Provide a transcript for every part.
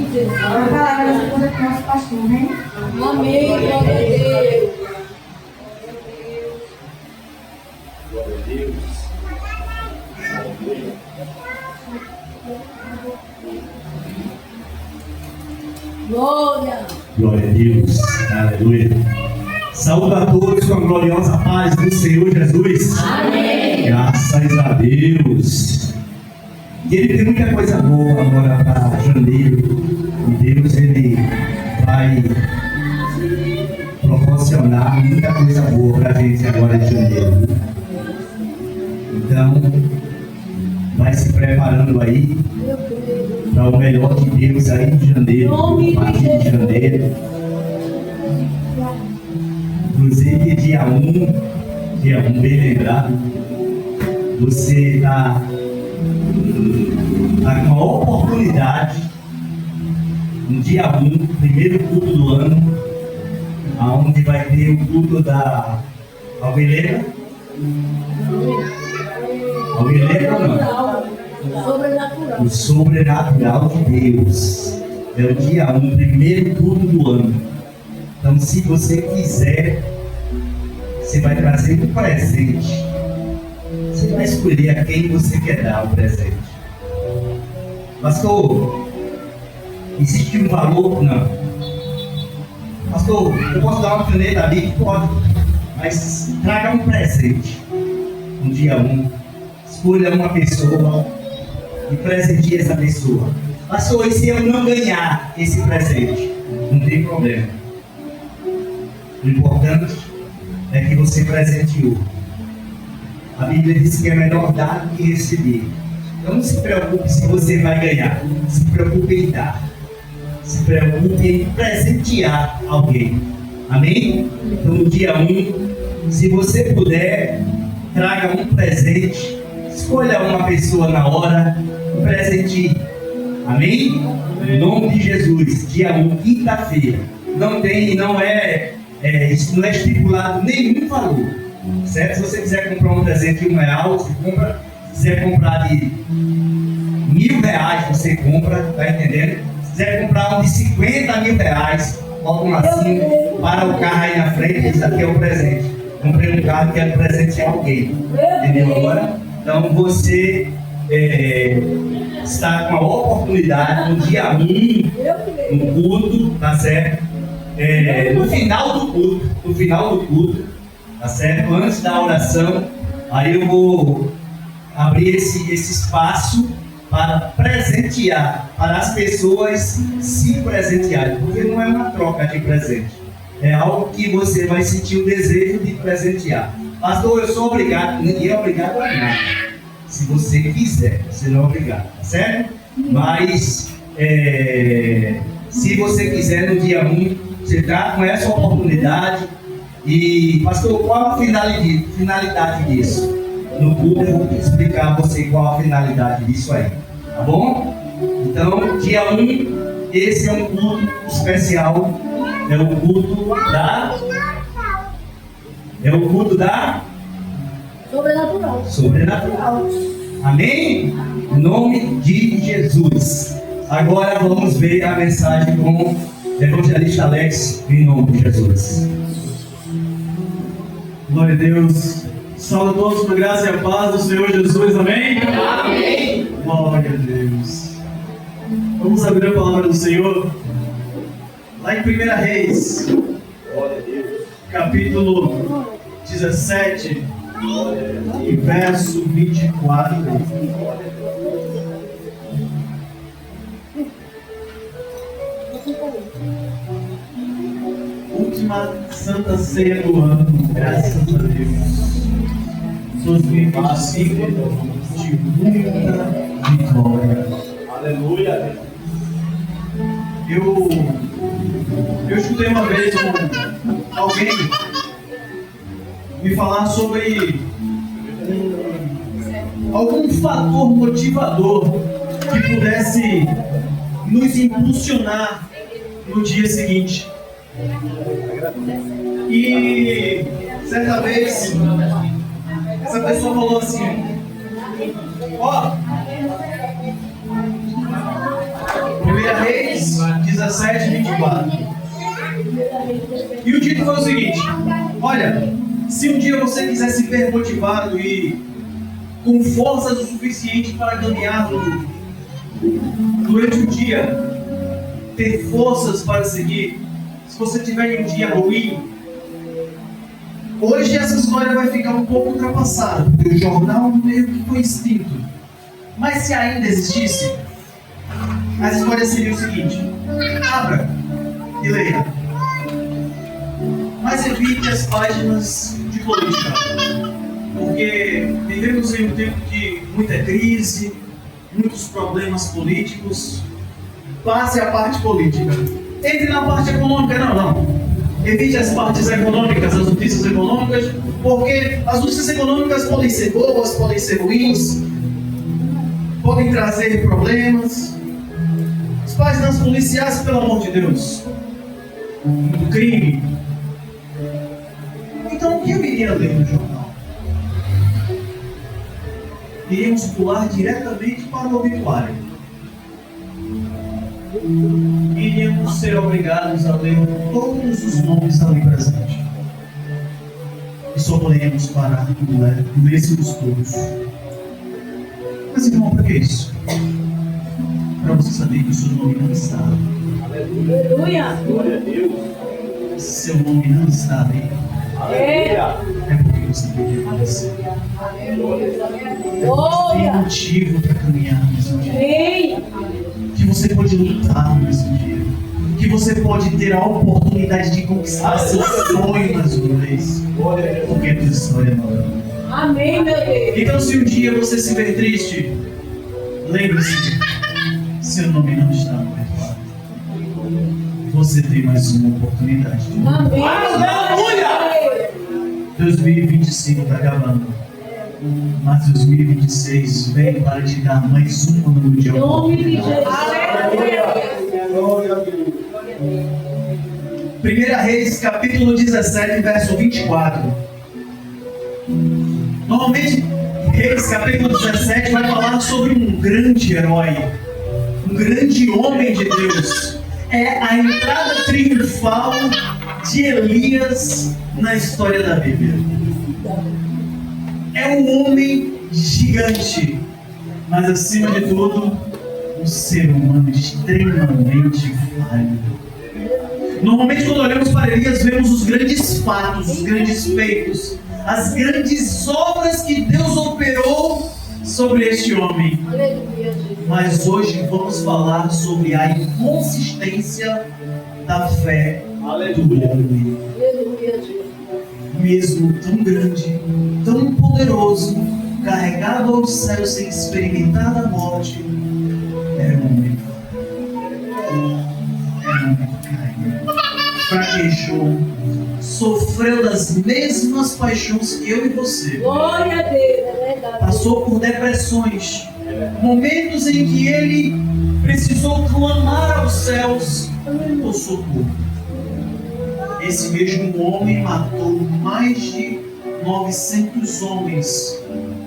A palavra da segunda do nosso pastor, né? Amém, glória a Deus. Glória a Deus. Glória. Glória a Deus. Aleluia. Saúde a todos com a gloriosa paz do Senhor Jesus. Amém. Graças a Deus. E Ele tem muita coisa boa agora para janeiro. E Deus, Ele vai proporcionar muita coisa boa para a gente agora em janeiro. Então, vai se preparando aí para o melhor de Deus aí em janeiro. A partir de janeiro. Inclusive, dia 1, bem lembrado, você está com uma oportunidade, no dia 1, primeiro culto do ano, onde vai ter o culto da... Alguém lembra? Alguém lembra ou não? Sobrenatural. O sobrenatural de Deus. É o dia 1, primeiro culto do ano. Então, se você quiser, você vai trazer um presente. Você vai escolher a quem você quer dar o presente. Pastor, existe um valor? Não. Pastor, eu posso dar uma caneta ali? Pode. Mas traga um presente. No dia 1. Escolha uma pessoa e presenteie essa pessoa. Pastor, e se eu não ganhar esse presente? Não tem problema. O importante é que você presenteou. A Bíblia diz que é melhor dar do que receber. Então não se preocupe se você vai ganhar. Se preocupe em dar. Se preocupe em presentear alguém. Amém? Então no dia 1, se você puder, traga um presente. Escolha uma pessoa na hora e presenteie. Amém? Em nome de Jesus. Dia 1, quinta-feira. Não é estipulado nenhum valor, certo? Se você quiser comprar um presente de R$1, você compra. Se quiser comprar de R$1.000, você compra, tá entendendo? Se quiser comprar um de R$50 mil, bota um lacinho, para o carro aí na frente, esse aqui é o presente. Comprei um carro e quero presentear alguém, entendeu agora? Então você está com a oportunidade no dia 1, no culto, tá certo? No final do culto, tá certo? Antes da oração, aí eu vou abrir esse espaço para presentear, para as pessoas se presentearem, porque não é uma troca de presente, é algo que você vai sentir o desejo de presentear. Pastor, eu sou obrigado, ninguém é obrigado a nada. Se você quiser, você não é obrigado, tá certo? Mas, se você quiser no dia 1, você está com essa oportunidade. E, pastor, qual a finalidade disso? No culto eu vou explicar a você qual a finalidade disso aí, tá bom? Então, dia 1, esse é um culto especial. É o culto da sobrenatural. Amém? Em nome de Jesus. Agora vamos ver a mensagem com o evangelista Alex, em nome de Jesus. Glória a Deus. Salve a todos com a graça e a paz do Senhor Jesus. Amém? Amém. Glória a Deus. Vamos abrir a palavra do Senhor lá em 1 Reis, capítulo 17 e verso 24. Última Santa Ceia do ano, graças a Deus. 2025 de muita vitória. Aleluia. Eu escutei uma vez alguém me falar sobre algum fator motivador que pudesse nos impulsionar no dia seguinte. E certa vez essa pessoa falou assim: ó, 1 Reis 17, 24. E o dito foi o seguinte: olha, se um dia você quiser se ver motivado e com forças o suficiente para caminhar durante o dia, ter forças para seguir, se você tiver um dia ruim, hoje essa história vai ficar um pouco ultrapassada, porque o jornal meio que foi extinto. Mas se ainda existisse, a história seria o seguinte: abra e leia, mas evite as páginas de política, porque vivemos em um tempo de muita crise, muitos problemas políticos. Passe a parte política, entre na parte econômica. Não. Evite as partes econômicas, as notícias econômicas, porque as notícias econômicas podem ser boas, podem ser ruins, podem trazer problemas. As páginas policiais, pelo amor de Deus, do crime. Então, o que eu iria ler no jornal? Iríamos pular diretamente para o obituário. Iríamos ser obrigados a ler todos os nomes ali presentes. E só poderíamos parar no lêssemos todos. Mas irmão, para que isso? Para você saber que o seu nome não está. Aleluia. Glória a Deus. Seu nome não está ali. Aleluia. É porque você perdeu você. Tem Glória. motivo para caminhar no mesmo dia. Amém. Que você pode lutar no mesmo dia. Que você pode ter a oportunidade de conquistar seu sonho mais uma vez. Glória a Deus. Porque a tua história não é. Amém, meu Deus. Então, se um dia você se ver triste, lembre-se, seu nome não está no perdoado. Você tem mais uma oportunidade. Amém. Aleluia. 2025 está acabando, mas 2026 vem para te dar mais uma noite de Em nome de Jesus. oportunidade. Glória a Deus. 1 Reis, capítulo 17, verso 24. Normalmente, Reis, capítulo 17, vai falar sobre um grande herói, um grande homem de Deus. É a entrada triunfal de Elias na história da Bíblia. É um homem gigante, mas acima de tudo, um ser humano extremamente falho. Normalmente, quando olhamos para Elias, vemos os grandes fatos, os grandes feitos, as grandes obras que Deus operou sobre este homem. Aleluia, Jesus. Mas hoje vamos falar sobre a inconsistência da fé do homem. Aleluia, Jesus. Mesmo tão grande, tão poderoso, carregado aos céus sem experimentar a morte, era um homem fraquejou, sofreu das mesmas paixões que eu e você. Glória a Deus, é verdade. Passou por depressões, momentos em que ele precisou clamar aos céus por socorro. Esse mesmo homem matou mais de 900 homens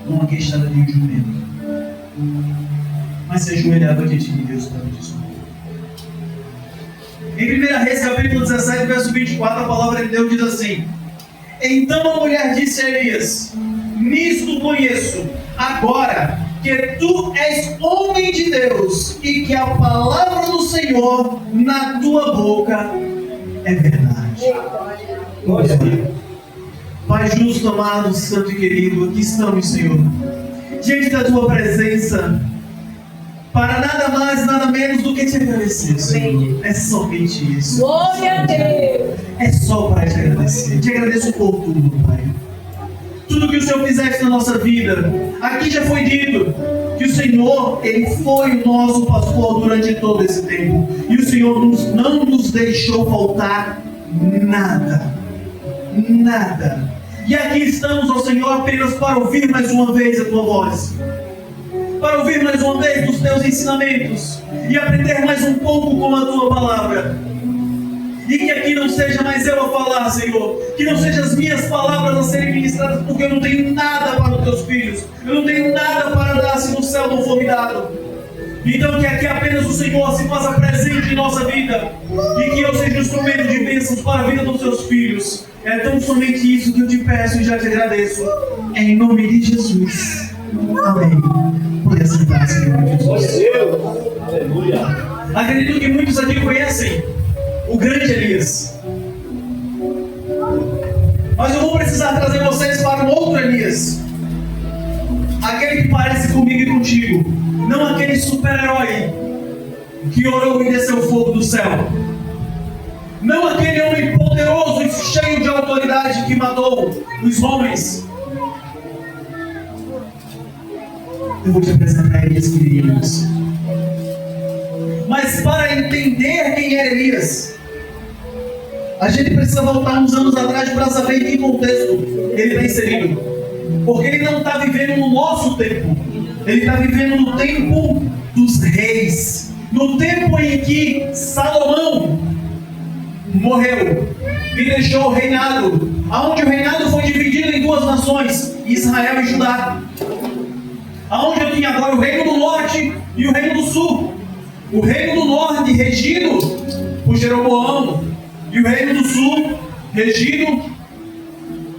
numa queixada de um jumento, mas se ajoelhava diante de Deus para pedir socorro. Em 1 Reis, capítulo 17, verso 24, a palavra de Deus diz assim: então a mulher disse a Elias: nisto conheço agora que tu és homem de Deus e que a palavra do Senhor na tua boca é verdade. Glória a Deus. Pai justo, amado, santo e querido, aqui estamos, Senhor, diante da tua presença, para nada mais, nada menos do que te agradecer, Senhor. É somente isso. Glória a Deus. É só para te agradecer. Te agradeço por tudo, Pai. Tudo que o Senhor fizeste na nossa vida. Aqui já foi dito que o Senhor, Ele foi o nosso pastor durante todo esse tempo. E o Senhor não nos deixou faltar nada. Nada. E aqui estamos, ó Senhor, apenas para ouvir mais uma vez a Tua voz. Para ouvir mais uma vez dos Teus ensinamentos. E aprender mais um pouco com a Tua palavra. E que aqui não seja mais eu a falar, Senhor. Que não sejam as minhas palavras a serem ministradas, porque eu não tenho nada para os Teus filhos. Eu não tenho nada para dar se no céu não for me dado. Então que aqui apenas o Senhor se faça presente em nossa vida e que eu seja um instrumento de bênçãos para a vida dos seus filhos. É tão somente isso que eu te peço e já te agradeço. Em nome de Jesus. Amém. Pode sentar-se em nome de Glória a Jesus. Deus. Aleluia. Acredito que muitos aqui conhecem o grande Elias. Mas eu vou precisar trazer vocês para um outro Elias. Aquele que parece comigo e contigo. Não aquele super-herói que orou e desceu fogo do céu. Não aquele homem poderoso e cheio de autoridade que matou os homens. Eu vou te apresentar Elias, queridos. Mas para entender quem era Elias, a gente precisa voltar uns anos atrás para saber em que contexto ele está inserido. Porque ele não está vivendo no nosso tempo. Ele está vivendo no tempo dos reis. No tempo em que Salomão morreu e deixou o reinado. Onde o reinado foi dividido em duas nações, Israel e Judá. Onde eu tinha agora o reino do norte e o reino do sul. O reino do norte regido por Jeroboão. E o reino do sul regido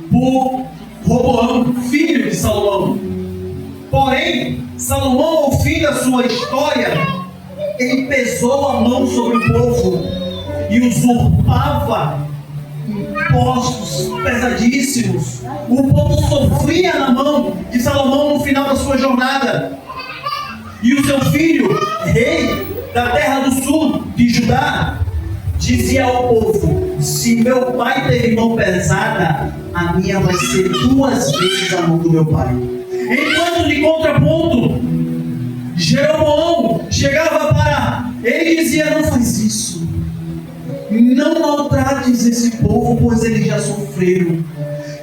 por Roboão, filho de Salomão. Porém, Salomão, ao fim da sua história, ele pesou a mão sobre o povo e usurpava impostos pesadíssimos. O povo sofria na mão de Salomão no final da sua jornada. E o seu filho, rei da terra do sul, de Judá, dizia ao povo: se meu pai teve mão pesada, a minha vai ser 2 vezes a mão do meu pai. Enquanto de contraponto, Jeroboão chegava para ele e dizia: não faz isso, não maltrates esse povo, pois eles já sofreram.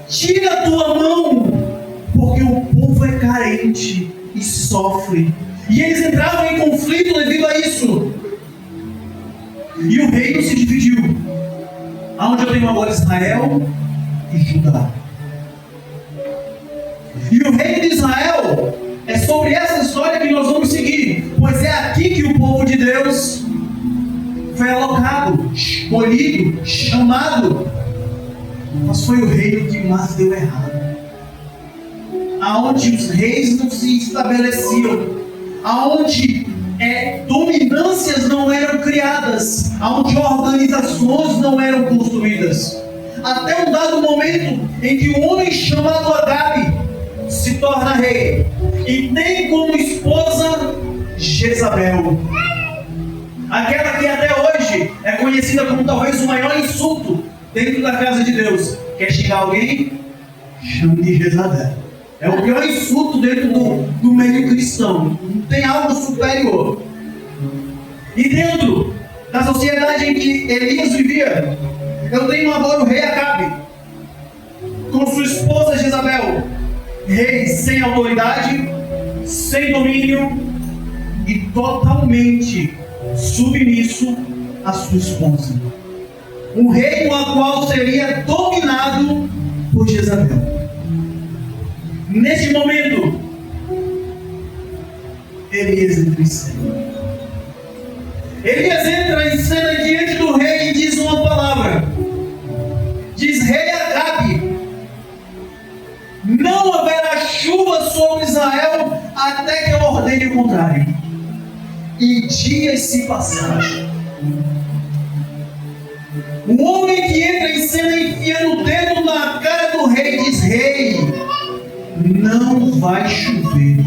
Tira a tua mão, porque o povo é carente e sofre. E eles entravam em conflito devido a isso. E o reino se dividiu. Aonde eu tenho agora Israel e Judá. E o reino de Israel é sobre essa história que nós vamos seguir. Pois é aqui que o povo de Deus foi alocado, escolhido, chamado. Mas foi o reino que mais deu errado. Aonde os reis não se estabeleciam. Aonde dominâncias não eram criadas, onde organizações não eram construídas, até um dado momento em que um homem chamado Agabe se torna rei e tem como esposa Jezabel, aquela que até hoje é conhecida como talvez o maior insulto dentro da casa de Deus. Quer xingar alguém? Chame de Jezabel. É o pior insulto dentro do meio cristão. Não tem algo superior. E dentro da sociedade em que Elias vivia, eu tenho agora o rei Acabe, com sua esposa Jezabel. Rei sem autoridade, sem domínio e totalmente submisso à sua esposa. Um reino a qual seria dominado por Jezabel. Neste momento, Elias entra em cena. Elias entra em cena diante do rei e diz uma palavra. Diz: rei Acabe, não haverá chuva sobre Israel até que eu ordene o contrário. E dias se passaram. Um homem que entra em cena enfiando o dedo na cara do rei diz: rei, não vai chover.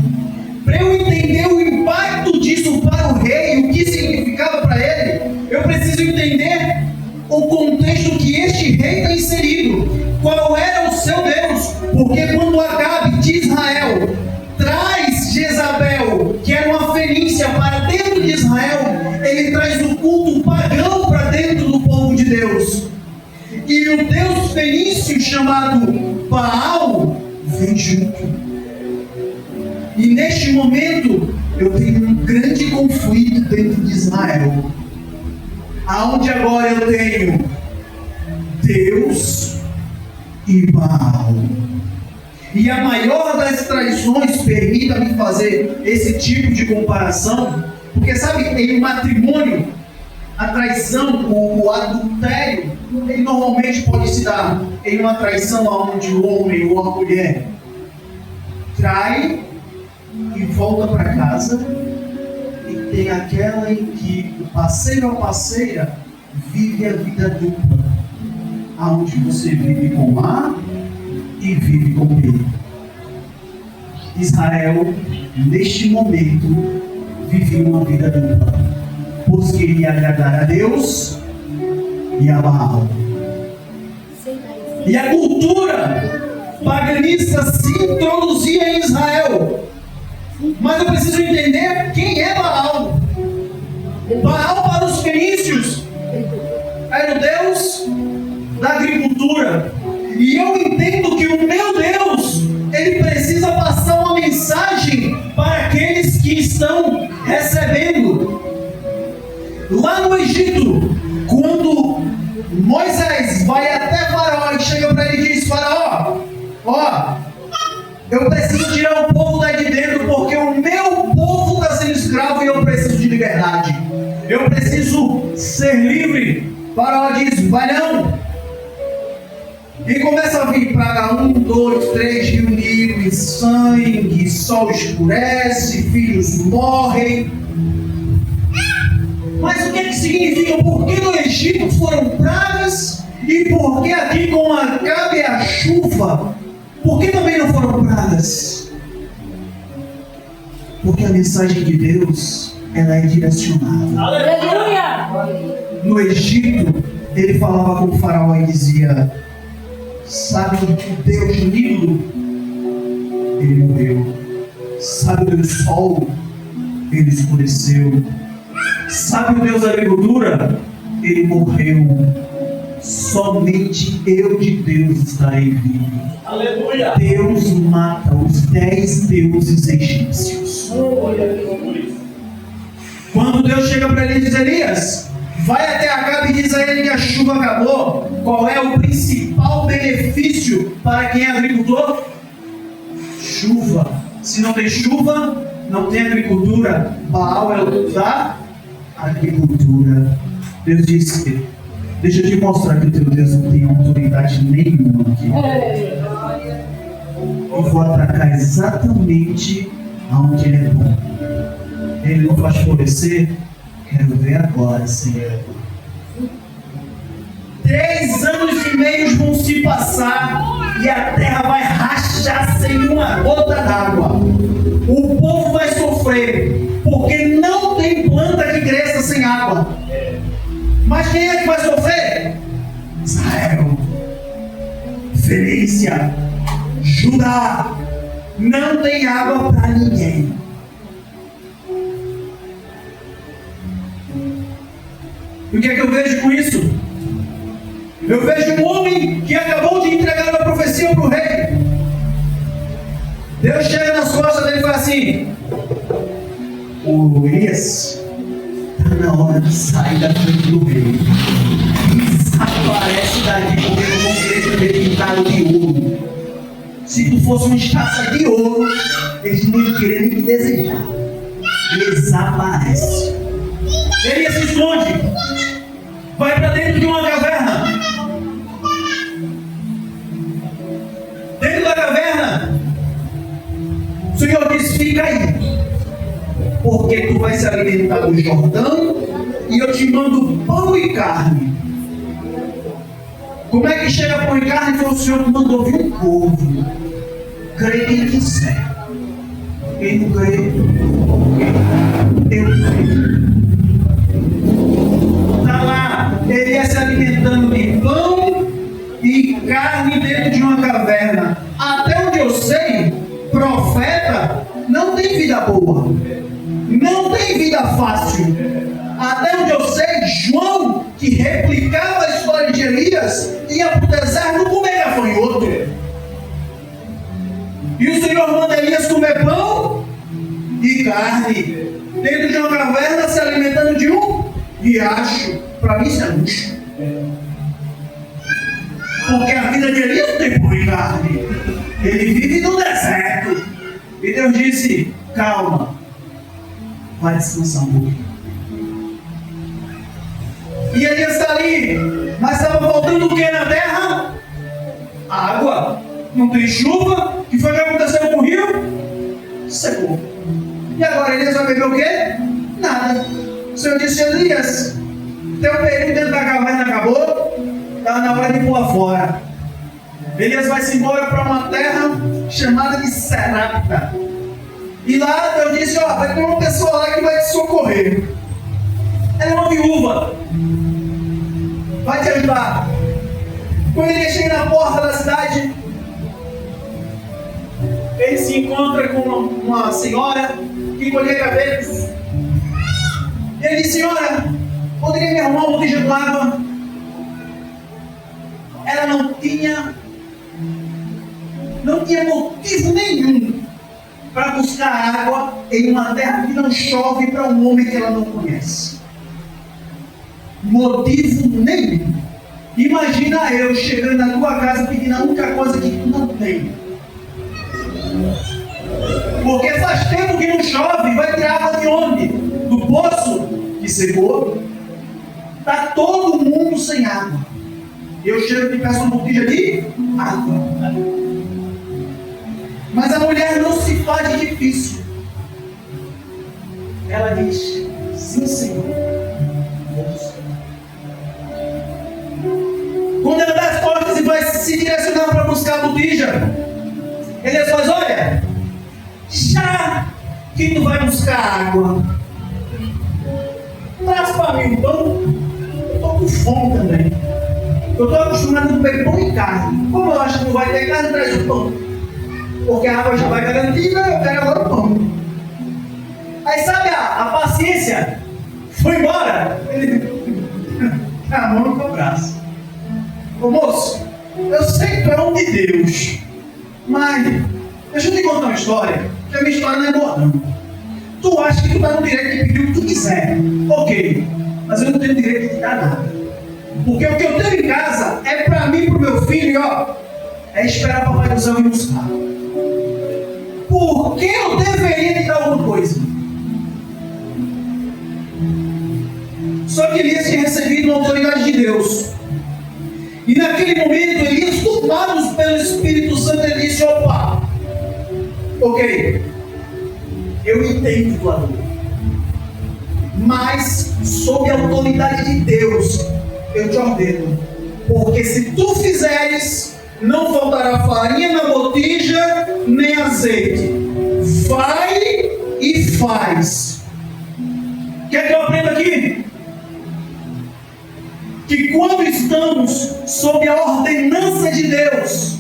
Para eu entender o impacto disso para o rei, o que significava para ele, eu preciso entender o contexto que este rei está inserido. Qual era o seu Deus? Porque quando Acabe de Israel traz Jezabel, que era uma fenícia, para dentro de Israel, ele traz o culto pagão para dentro do povo de Deus. E o Deus fenício chamado Baal vem junto. E neste momento eu tenho um grande conflito dentro de Israel, aonde agora eu tenho Deus e Baal. E a maior das traições, permita-me fazer esse tipo de comparação, Porque sabe, em um matrimônio, a traição, o adultério, ele normalmente pode se dar em uma traição onde o homem ou a mulher trai e volta para casa, e tem aquela em que o parceiro ou a parceira vive a vida dupla, onde você vive com A e vive com B. Israel, neste momento, vivia uma vida dupla, pois queria agradar a Deus e a Baal. E a cultura paganista se introduzia em Israel. Mas eu preciso entender quem é Baal. Baal para os fenícios era o Deus da agricultura. E eu entendo que o meu Deus, ele precisa passar uma mensagem para aqueles que estão recebendo. Lá no Egito, quando Moisés vai até Faraó e chega para ele e diz: Faraó, eu preciso tirar o povo daqui dentro, porque o meu povo está sendo escravo e eu preciso de liberdade. Eu preciso ser livre. Faraó diz: vai não. E começa a vir praga 1, 2, 3, Rio Nilo e sangue, sol escurece, filhos morrem. Mas o que significa? Por que no Egito foram pragas e por que aqui com Acabe a chuva? Por que também não foram pragas? Porque a mensagem de Deus, ela é direcionada. Aleluia! No Egito, ele falava com o faraó e dizia: sabe o Deus Nilo? Ele morreu. Sabe o Deus Sol? Ele escureceu. Sabe o Deus da agricultura? Ele morreu. Somente eu de Deus estarei vivo. Aleluia! Deus mata os 10 deuses egípcios. Quando Deus chega para ele e diz: Elias, vai até Acabe e diz a ele que a chuva acabou. Qual é o principal benefício para quem é agricultor? Chuva. Se não tem chuva, não tem agricultura. Baal é o Deus da agricultura. Deus disse: deixa eu te mostrar que o teu Deus não tem autoridade nenhuma aqui. Eu vou atacar exatamente aonde ele é bom. Ele não faz florescer. Quero ver agora, Senhor. 3 anos e meio vão se passar e a terra vai rachar sem uma gota d'água. O povo vai sofrer porque não tem planta que cresça sem água. Mas quem é que vai sofrer? Israel, Fenícia, Judá. Não tem água para ninguém. E o que é que eu vejo com isso? Eu vejo um homem que acabou de entregar uma profecia para o rei. Deus chega nas costas dele e fala assim: ô Elias, está na hora de sair da frente do rei. Desaparece daqui, porque eu vou querer ter pintado de ouro. Se tu fosse uma estátua de ouro, eles não iam querer nem te desejar. Desaparece. Elias se esconde. Vai para dentro de uma caverna. Dentro da caverna, o Senhor diz: fica aí, porque tu vai se alimentar do Jordão e eu te mando pão e carne. Como é que chega pão e carne? Foi o Senhor que mandou vir um povo. Crê quem quiser. Quem não crê, eu creio. Está lá, ele ia se alimentando de pão e carne dentro de uma caverna. Até onde eu sei, profeta não tem vida boa, não tem vida fácil. Até onde eu sei, João, que replicava a história de Elias, ia para o deserto comer gafanhoto. E o Senhor manda Elias comer pão e carne dentro de uma caverna, se alimentando de um riacho. Para mim isso é luxo. Porque a vida de Elias não tem pão e carne. Ele vive no deserto. E Deus disse: calma, vai descansar um pouquinho. E Elias está ali, mas estava faltando o que na terra? Água. Não tem chuva. O que foi que aconteceu com o rio? Secou. E agora Elias vai beber o quê? Nada. O Senhor disse: Elias, teu período dentro da caverna acabou, está na hora de pular fora. Elias vai-se embora para uma terra chamada de Serapta. E lá Deus disse: ó, vai ter uma pessoa lá que vai te socorrer. Ela é uma viúva, vai te ajudar. Quando ele chega na porta da cidade, ele se encontra com uma senhora que colhia cabelos. E ele disse: senhora, poderia me arrumar uma botija com água? Ela não tinha motivo nenhum para buscar água em uma terra que não chove para um homem que ela não conhece. Motivo nenhum. Imagina eu chegando na tua casa pedindo a única coisa que tu não tem. Porque faz tempo que não chove, vai tirar água de onde? Do poço que secou. Está todo mundo sem água. Eu chego e peço uma botija de água. Mas a mulher não se faz de difícil. Ela diz: sim, Senhor. Quando ela dá as costas e vai se direcionar para buscar a botija, ele faz: olha, já que tu vai buscar água, traz para mim o pão. Eu estou com fome também. Eu estou acostumado a comer pão e carne. Como eu acho que não vai ter carne, traz o pão. Porque a água já vai garantida, eu quero agora o pão. Aí sabe a paciência? Foi embora. Ele a mão no braço. Ô moço, eu sei que tu é um de Deus, mas deixa eu te contar uma história, que a minha história não é boa não. Tu acha que tu está no direito de pedir o que tu quiser. Ok, mas eu não tenho direito de te dar nada. Porque o que eu tenho em casa é para mim e para o meu filho, ó, é esperar o papai do céu me buscar. Por que eu deveria te dar alguma coisa? Só que Elias tinha recebido uma autoridade de Deus. E naquele momento, Elias, tomado pelo Espírito Santo, ele disse: opa, ok, eu entendo tua dor, mas sob a autoridade de Deus, eu te ordeno, porque se tu fizeres, não faltará farinha na botija, nem azeite. Vai e faz. Quer que eu aprenda aqui? Que quando estamos sob a ordenança de Deus,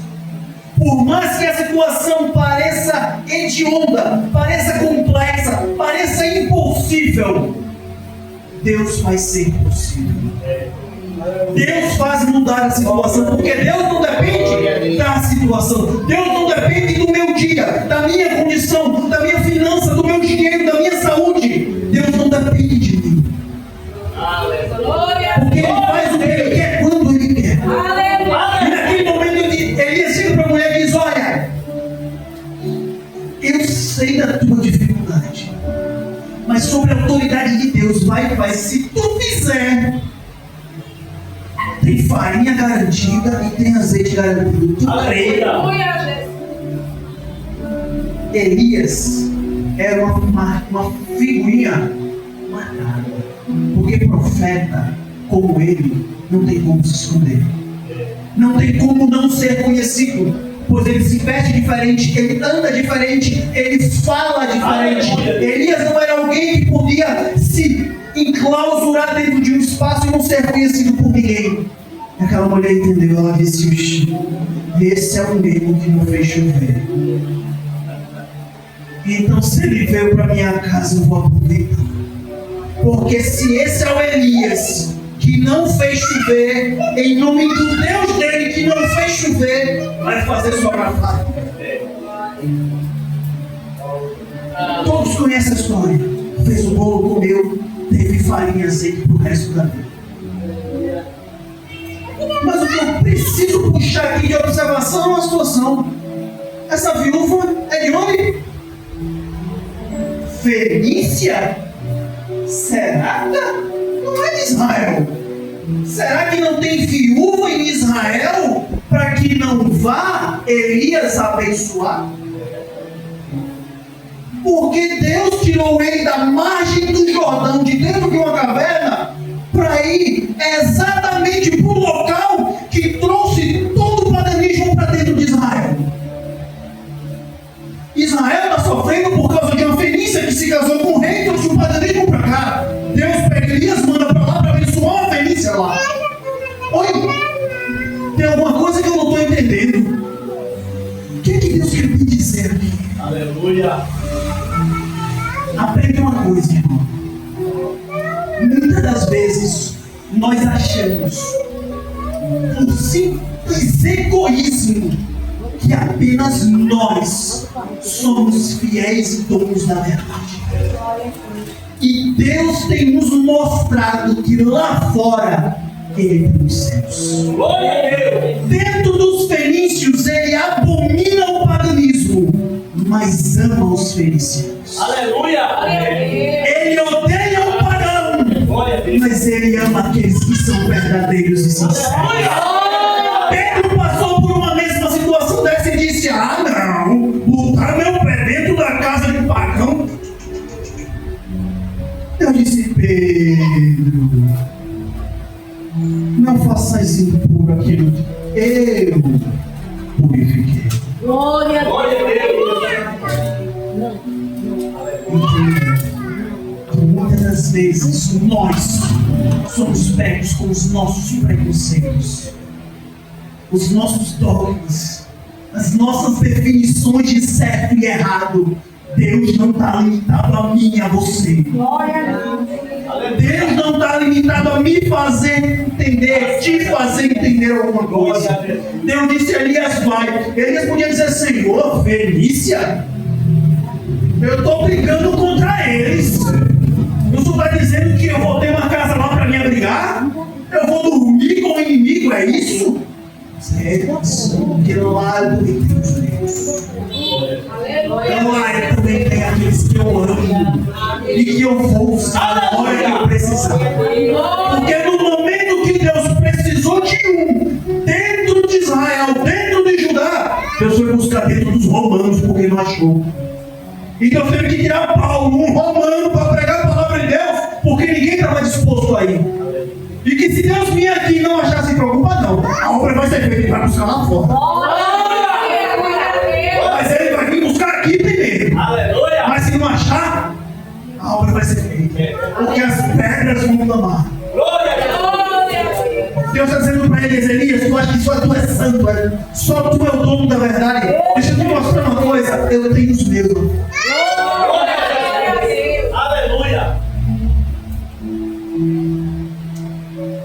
por mais que a situação pareça hedionda, pareça complexa, pareça impossível, Deus faz ser possível. Deus faz mudar a situação, porque Deus não depende da situação, Deus não depende do meu dia, da minha condição, da minha finança, do meu dinheiro, da minha saúde. Deus não depende de mim. Porque Ele faz o que Ele quer, quando Ele quer. E naquele momento Elias chega para a mulher e diz: olha, eu sei da tua dificuldade, mas sobre a autoridade de Deus, vai e faz. Se tu fizer, tem farinha garantida e tem azeite garantido. Tu crê? Elias era uma figurinha marcada, porque profeta como ele não tem como se esconder, não tem como não ser conhecido, pois ele se veste diferente, ele anda diferente, ele fala diferente. Elias não era alguém que podia se enclausurar dentro de um espaço e não ser conhecido por ninguém. Aquela mulher entendeu, ela disse: esse é o mesmo que não fez chover. Então, se ele veio para minha casa, eu vou aproveitar. Porque se esse é o Elias que não fez chover, em nome do Deus dele que não fez chover, vai fazer sobrar farinha. Todos conhecem a história. Fez o bolo, comeu, teve farinha e azeite pro resto da vida. Mas o que eu preciso puxar aqui de observação é uma situação. Essa viúva é de onde? Fenícia? Será? Não é de Israel. Será que não tem viúva em Israel para que não vá Elias abençoar? Porque Deus tirou ele da margem do Jordão, de dentro de uma caverna, para ir exatamente para o local que trouxe todo o paganismo para dentro de Israel. Israel está sofrendo por causa de uma fenícia que se casou com o rei e trouxe o paganismo para cá. Deus pega Elias, manda para lá para abençoar uma fenícia lá. Oi, tem alguma coisa que eu não estou entendendo. O que é que Deus quer me dizer aqui? Aleluia. Aprenda uma coisa, irmão. Muitas das vezes nós achamos, por simples egoísmo, que apenas nós somos fiéis e donos da verdade. E Deus tem nos mostrado que lá fora Ele tem os céus. Glória a Deus. Dentro dos fenícios Ele abomina o paganismo, mas ama os fenicianos. Aleluia. Ele odeia o pagão, Glória a Deus. mas Ele ama aqueles que são verdadeiros e sinceros. Pedro passou por uma mesma situação dessa e disse: ah não, botar meu pé dentro da casa de pagão. Eu disse: Pedro, não faças impuro aquilo que eu purifiquei. Glória a Glória a Deus. Muitas das vezes nós somos pegos com os nossos preconceitos, os nossos dogmas, as nossas definições de certo e errado. Deus não está limitado a mim e a você. Glória a Deus. Deus não está limitado a me fazer entender, te fazer entender alguma coisa. Deus disse: Elias, vai. Elias podia dizer: Senhor, Fenícia, eu estou brigando contra eles. O Senhor está dizendo que eu vou ter uma casa lá para me abrigar? Eu vou dormir com o inimigo, é isso? Sério, porque lá eu também tenho os meus. Lá eu também tenho aqueles que eu amo e que eu vou usar na hora que eu precisar. Porque no momento que Deus precisou de um dentro de Israel, dentro de Judá, Deus foi buscar dentro dos romanos porque não achou. E Deus teve que tirar Paulo, um romano, para pregar a palavra de Deus, porque ninguém estava disposto a ir. E que se Deus vinha aqui e não achasse preocupado, não, a obra vai ser feita, ele vai buscar lá fora. Mas ele vai vir buscar aqui primeiro. Aleluia. Mas se não achar, a obra vai ser feita. Porque as pedras vão clamar. Glória a Deus. Deus está dizendo para ele: Elias, tu acha que só tu é santo, só tu é o dono da verdade. Deixa eu te mostrar uma coisa, eu tenho os meus. Glória a Deus. Aleluia.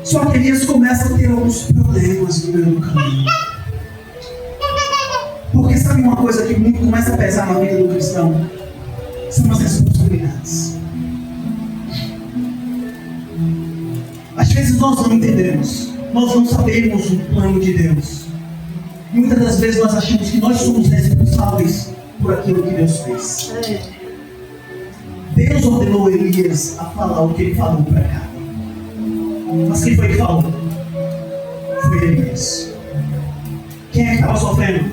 Só que Elias começa a ter alguns problemas no meio do caminho. Porque sabe uma coisa que muito começa a pesar na vida do cristão? São as responsabilidades. Às vezes nós não entendemos, nós não sabemos o plano de Deus. Muitas das vezes nós achamos que nós somos responsáveis por aquilo que Deus fez. Deus ordenou Elias a falar o que ele falou para cá. Mas quem foi que falou? Foi Elias. Quem é que estava sofrendo?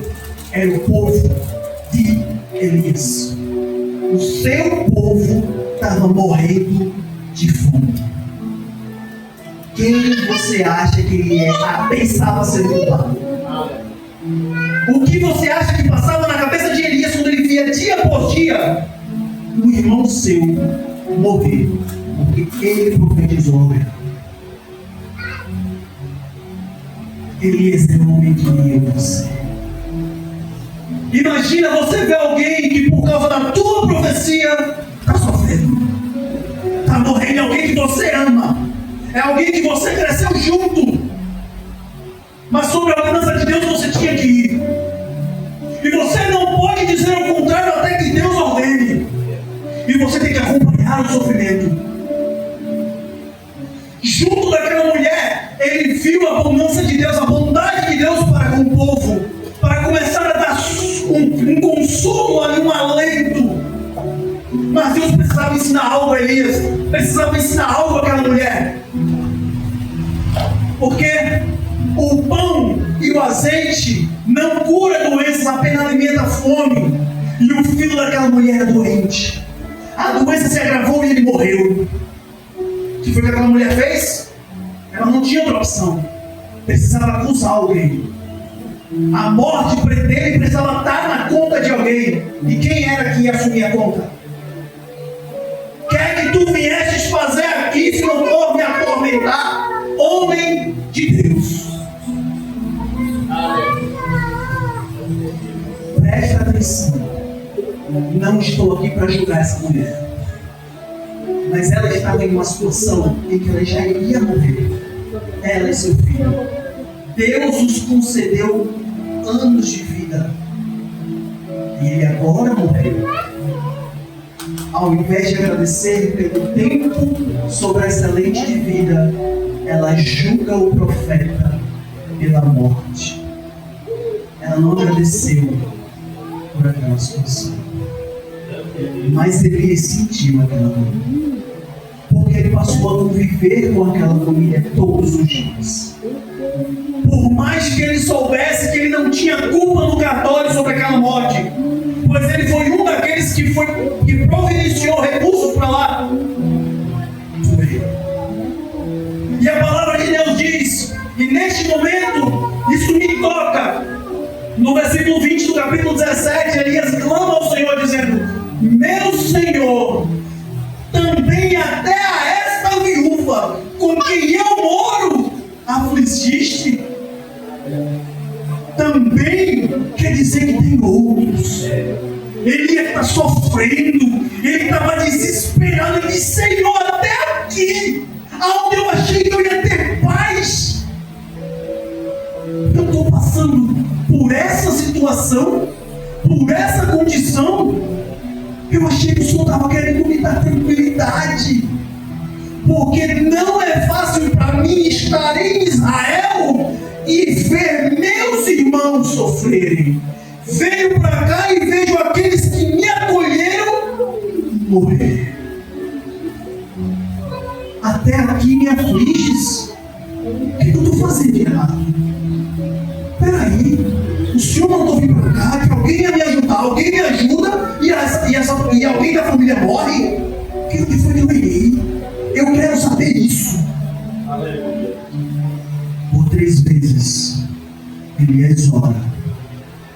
Era o povo de Elias. O seu povo estava morrendo de fome. Quem você acha que ele é? Pensava ser culpado. O que você acha que passava na cabeça de Elias quando ele via dia por dia o irmão seu morrer? Porque ele profetizou a verdade. Elias é um homem que ia você. Imagina você ver alguém que por causa da tua profecia está sofrendo, está morrendo. É alguém que você ama, é alguém que você cresceu junto, mas sobre a ordenança de Deus você tinha que ir. E você não pode dizer o contrário até que Deus ordene. E você tem que acompanhar o sofrimento. Junto daquela mulher, ele viu a abundância de Deus, a bondade de Deus para com o povo, para começar a dar um consolo ali, um alento. Mas Deus precisava ensinar algo a Elias. precisava ensinar algo àquela mulher. Porque o pão e o azeite não cura doenças, apenas alimenta a fome. E o filho daquela mulher era doente. A doença se agravou e ele morreu. O que foi que aquela mulher fez? Ela não tinha outra opção. Precisava acusar alguém. A morte dele precisava estar na conta de alguém. E quem era que ia assumir a conta? Quer que tu viesses fazer aqui se não for me atormentar? Homem de Deus. Presta atenção. Não estou aqui para julgar essa mulher. Mas ela estava em uma situação em que ela já iria morrer. Ela e seu filho. Deus os concedeu anos de vida. E ele agora morreu. Ao invés de agradecer pelo tempo sobre a excelente de vida, ela julga o profeta pela morte. Ela não agradeceu por aquela situação. Mas ele sentiu aquela dor. Porque ele passou a conviver com aquela família todos os dias. Por mais que ele soubesse que ele não tinha culpa no cartório sobre aquela morte, pois ele foi um daqueles que providenciou recursos para lá. E a palavra de Deus diz, e neste momento, isso me toca. No versículo 20 do capítulo 17, Elias clama ao Senhor dizendo: meu Senhor, também até a esta viúva com quem eu moro afligiste. Também quer dizer que tem outros. Ele está sofrendo, ele estava desesperado. Ele disse: Senhor, até aqui, aonde eu achei que eu ia ter paz, eu estou passando por essa situação, por essa condição. Eu achei que o Senhor estava querendo me dar tranquilidade, porque não é fácil para mim estar em Israel e ver meus irmãos sofrerem. Venho para cá e vejo aqueles que me acolheram morrer. Até aqui me afliges. O que eu estou fazendo de errado? Peraí, o Senhor mandou vir para cá, que alguém ia me ajudar, alguém me ajuda e alguém da família morre? O que foi que eu errei? Eu quero saber isso. Por 3 vezes Elias ora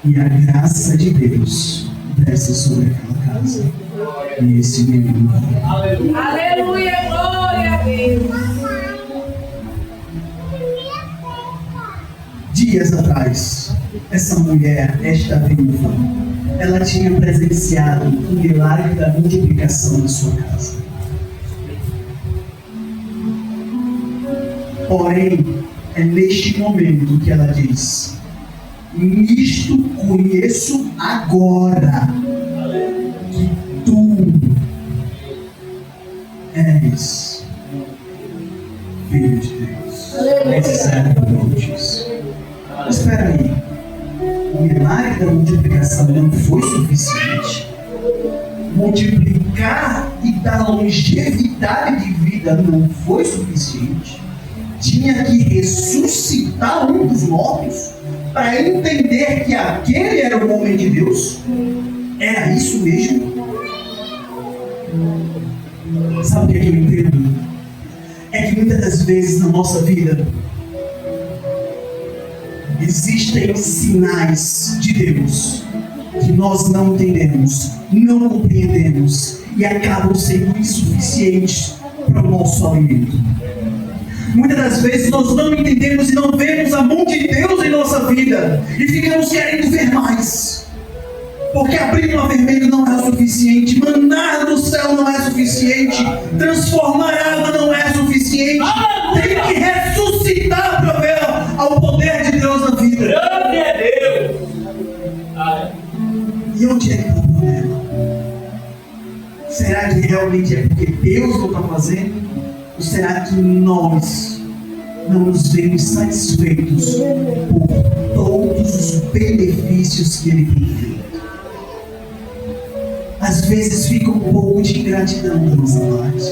e a graça de Deus desce sobre aquela casa e esse menino. Aleluia, glória a Deus. Dias atrás, essa mulher, esta viúva, ela tinha presenciado o milagre da multiplicação na sua casa. Porém, é neste momento que ela diz: nisto conheço agora que tu és filho de Deus. Esse servo diz. Mas espera aí, o milagre da multiplicação não foi suficiente. Multiplicar e dar longevidade de vida não foi suficiente. Tinha que ressuscitar um dos mortos para entender que aquele era o homem de Deus. Era isso mesmo? Sabe o que eu entendo? É que muitas das vezes na nossa vida existem sinais de Deus que nós não entendemos, não compreendemos e acabam sendo insuficientes para o nosso alimento. Muitas das vezes nós não entendemos e não vemos a mão de Deus em nossa vida e ficamos querendo ver mais. Porque abrir uma vermelha não é o suficiente, maná do céu não é suficiente, transformar água não é suficiente. Tem que ressuscitar para ver ao poder de Deus na vida. Grande é Deus. E onde é que está o problema? Será que realmente é porque Deus não está fazendo? Ou será que nós não nos vemos satisfeitos por todos os benefícios que Ele tem feito? A às vezes fica um pouco de ingratidão da nossa parte.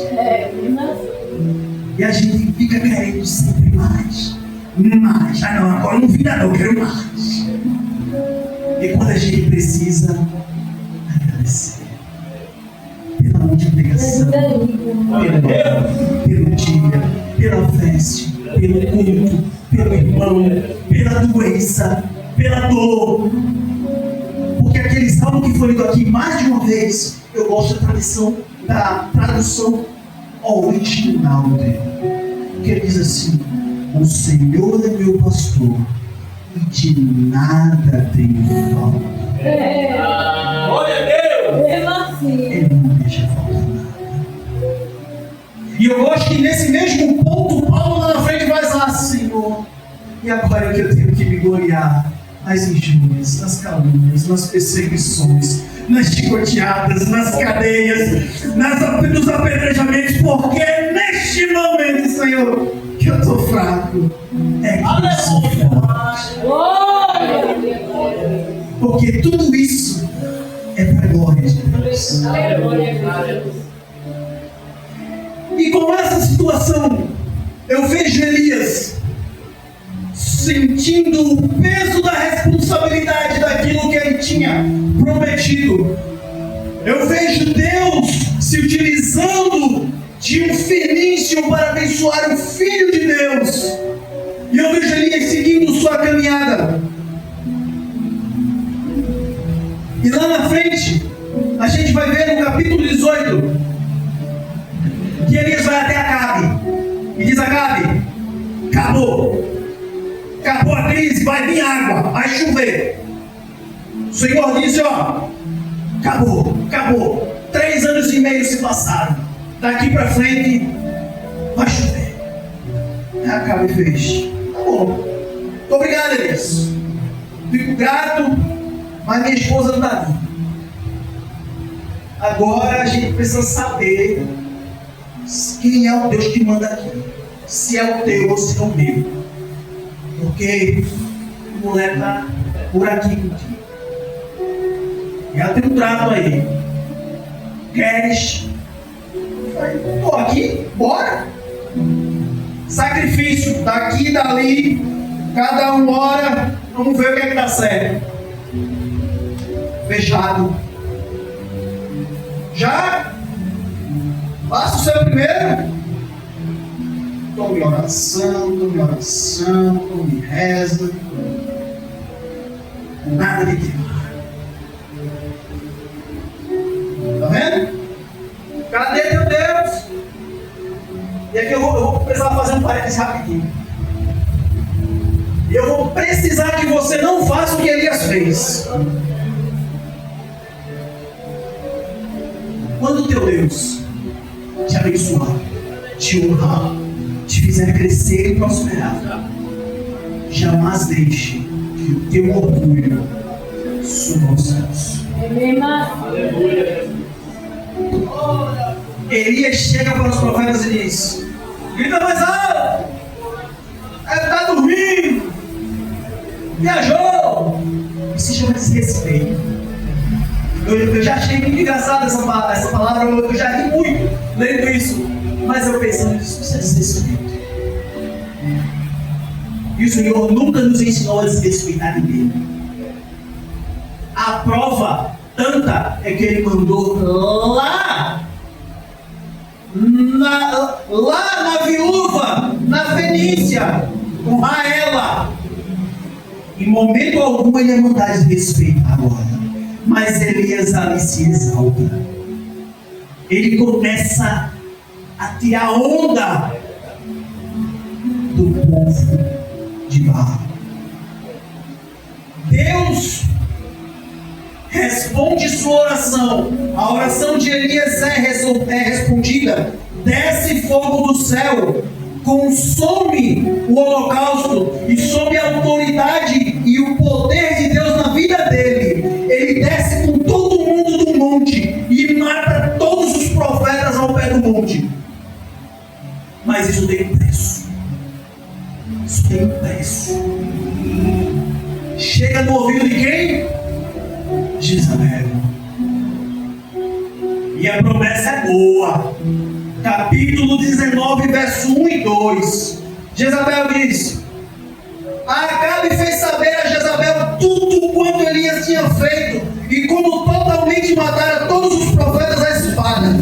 E a gente fica querendo sempre mais. Mais. Ah não, agora não vira não, eu quero mais. E quando a gente precisa agradecer pela multiplicação, pelo dia, pela festa, pelo culto, pelo irmão, pela doença, pela dor. Porque aquele salmo que foi lido aqui mais de uma vez, eu gosto da tradução original dele. Que ele diz assim: o Senhor é meu pastor e de nada tenho falta. Glória a Deus. Ele não deixa faltar nada. E eu gosto que nesse mesmo ponto, Paulo lá na frente vai lá: Senhor, e agora que eu tenho que me gloriar nas injúrias, nas calúnias, nas perseguições, nas chicoteadas, nas cadeias, nos apedrejamentos, porque neste momento, Senhor, que eu estou fraco, é que eu sou forte. Porque tudo isso é para a glória de Deus. E com essa situação, eu vejo Elias sentindo o peso da responsabilidade daquilo que ele tinha prometido. Eu vejo Deus se utilizando de um fenício para abençoar o Filho de Deus. E eu vejo Elias seguindo sua caminhada. E lá na frente, a gente vai ver no capítulo 18 que Elias vai até Acabe e diz: Acabe, acabou a crise, vai vir água, vai chover. O Senhor disse: ó, acabou. 3 anos e meio se passaram, daqui para frente vai chover. Acabe fez: tá bom, muito obrigado, Elias, fico grato, mas minha esposa não está vindo. Agora a gente precisa saber quem é o Deus que manda aqui, se é o teu ou se é o meu. Porque a mulher está por aqui contigo. E ela tem um trato aí. Queres? Estou aqui, bora. Sacrifício, daqui e dali, cada um ora, vamos ver o que é que dá certo. Fechado. Já? Faça o seu primeiro. Tome oração, tome reza. Nada de queimar. Tá vendo? Cadê teu Deus? E aqui eu vou precisar fazer um parênteses rapidinho. E eu vou precisar que você não faça o que Elias fez. Quando o teu Deus te abençoar, te honrar, te fizer crescer e prosperar, jamais deixe que o teu orgulho suba aos céus. Aleluia. Elias chega para os profetas e diz: grita mais alto, está dormindo, viajou. Isso chama desrespeito. Eu já achei muito engraçado essa palavra, eu já ri muito lendo isso, mas eu pensando nisso, isso é desrespeito. E o Senhor nunca nos ensinou a desrespeitar ninguém. A prova tanta é que Ele mandou lá na viúva, na Fenícia, honrar ela. Em momento algum Ele ia mandar desrespeitar agora. Mas Elias ali se exalta. Ele começa a tirar onda do povo de Baal. Deus responde sua oração. A oração de Elias é respondida. Desce fogo do céu, consome o holocausto e sob a autoridade e o poder de Deus na vida dele, ele desce com todo mundo do monte e mata todos os profetas ao pé do monte. Mas isso tem um preço. Isso tem um preço. Chega no ouvido de quem? De Jezabel. E a promessa é boa. Capítulo 19, verso 1 e 2. Jezabel diz: Acabe fez saber a Jezabel tudo quanto Elias tinha feito, e como totalmente matara todos os profetas à espada.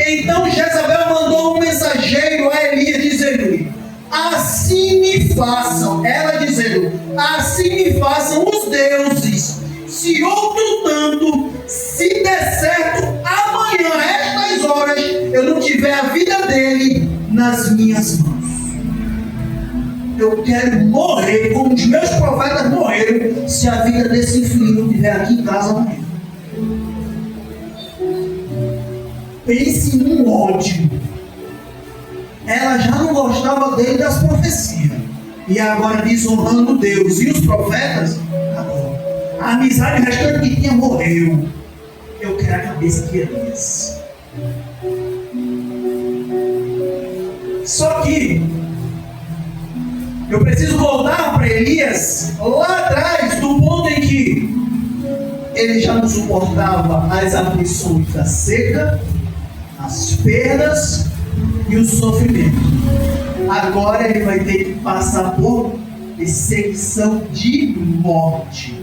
Então Jezabel mandou um mensageiro a Elias, dizendo-lhe: assim me façam, ela dizendo, assim me façam os deuses, se outro tanto, se der certo, amanhã, a estas horas, eu não tiver a vida dele nas minhas mãos. Eu quero morrer como os meus profetas morreram, se a vida desse infeliz não estiver aqui em casa amanhã. Pense num ódio. Ela já não gostava dele das profecias, e agora desonrando Deus e os profetas, acabou. A amizade restante que tinha morreu. Eu quero a cabeça de Elias. Só que eu preciso voltar para Elias lá atrás, do ponto em que ele já não suportava as aflições da seca, as perdas e o sofrimento. Agora ele vai ter que passar por perseguição de morte.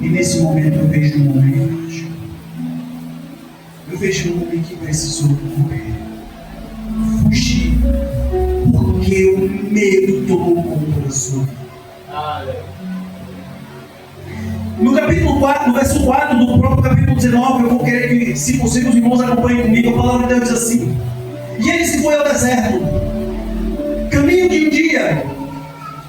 E nesse momento eu vejo um homem frágil. Eu vejo um homem que precisou correr, fugir, porque o medo tomou conta da sua vida. No capítulo 4, no verso 4 do próprio capítulo 19, eu vou querer que, se possível, os irmãos acompanhem comigo. A palavra de Deus diz assim: e ele se foi ao deserto, caminho de um dia,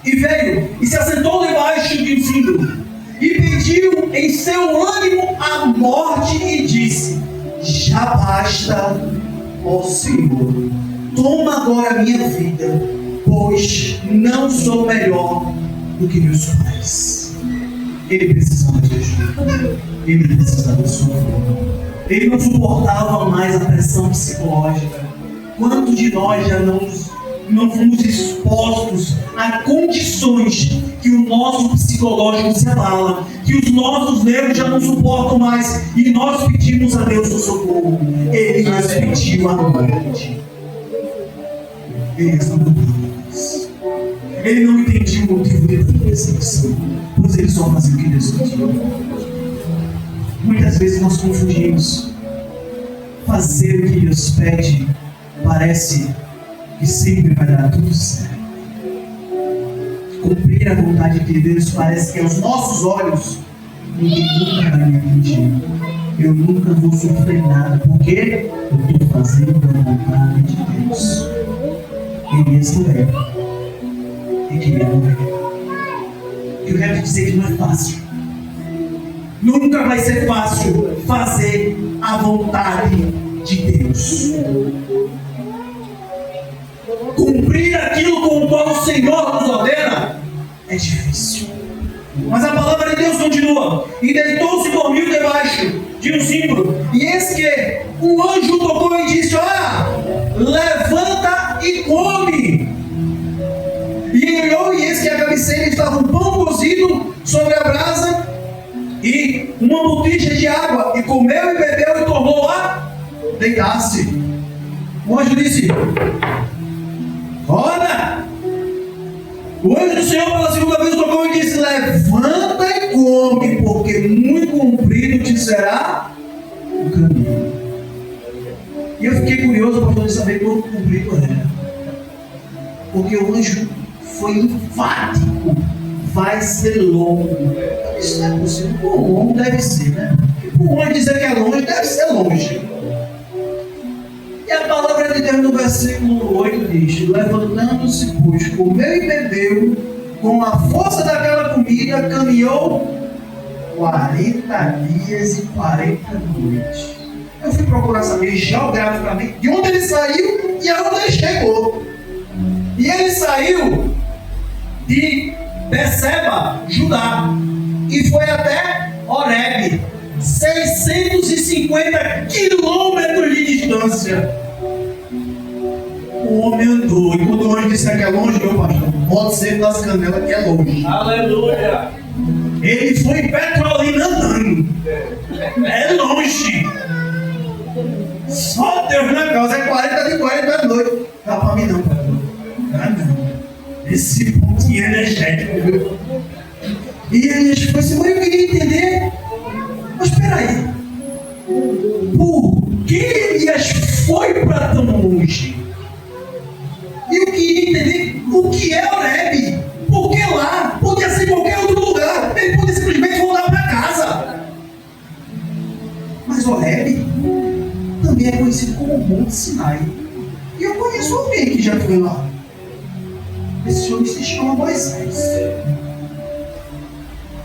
e veio, e se assentou debaixo de um cedro, e pediu em seu ânimo a morte, e disse: já basta, ó Senhor, toma agora a minha vida, pois não sou melhor do que meus pais. Ele precisava de ajuda. Ele precisava de socorro. Ele não suportava mais a pressão psicológica. Quantos de nós já não fomos expostos a condições que o nosso psicológico se abala, que os nossos nervos já não suportam mais, e nós pedimos a Deus o socorro? Ele nos pediu a morte. Ele não deu mais. Ele não entendia o motivo de toda perseguição, pois ele só fazia o que Deus pediu. Muitas vezes nós confundimos. Fazer o que Deus pede parece que sempre vai dar tudo certo. Cumprir a vontade de Deus parece que aos nossos olhos ninguém nunca vai me atingir. Eu nunca vou sofrer nada, porque eu estou fazendo a vontade de Deus. Elias morreu. E queria morrer. Eu quero te dizer que não é fácil. Nunca vai ser fácil fazer a vontade de Deus. Cumprir aquilo com o qual o Senhor nos ordena é difícil. Mas a palavra de Deus continua: e deitou-se e dormiu debaixo de um zimbro. E eis que um anjo tocou e disse: levanta e come. E ele olhou, e eis que à cabeceira estava um pão cozido sobre a brasa e uma botija de água. E comeu e bebeu e tornou a deitar-se. O anjo disse: roda! O anjo do Senhor pela segunda vez tocou e disse: levanta e come, porque muito comprido te será o caminho. E eu fiquei curioso para poder saber quanto comprido era, porque o anjo foi enfático: vai ser longo. Isso não é possível. Por longo deve ser, né? Por longe dizer que é longe, deve ser longe. E a palavra de Deus no versículo 8 diz: levantando-se, pois, comeu e bebeu, com a força daquela comida, caminhou 40 dias e 40 noites. Eu fui procurar saber geograficamente de onde ele saiu e aonde ele chegou. E ele saiu de Beceba, Judá, e foi até Horebe, 650 quilômetros de distância. O homem andou, e quando o anjo disser que é longe, meu pastor, pode ser das canelas que é longe. Aleluia! Ele foi em Petrolina andando. É longe. Só Deus na causa, é 40 de 40 da noite. Dá pra mim não, pastor. Ah, não. Esse pontinho energético, viu? E Elias foi assim, mas eu queria entender. Mas peraí. Por que Elias foi para tão longe? E eu queria entender o que é Horebe. Porque lá podia ser em qualquer outro lugar. Ele podia simplesmente voltar para casa. Mas Horebe também é conhecido como Monte Sinai. E eu conheço alguém que já foi lá. Esse homem se chama Moisés.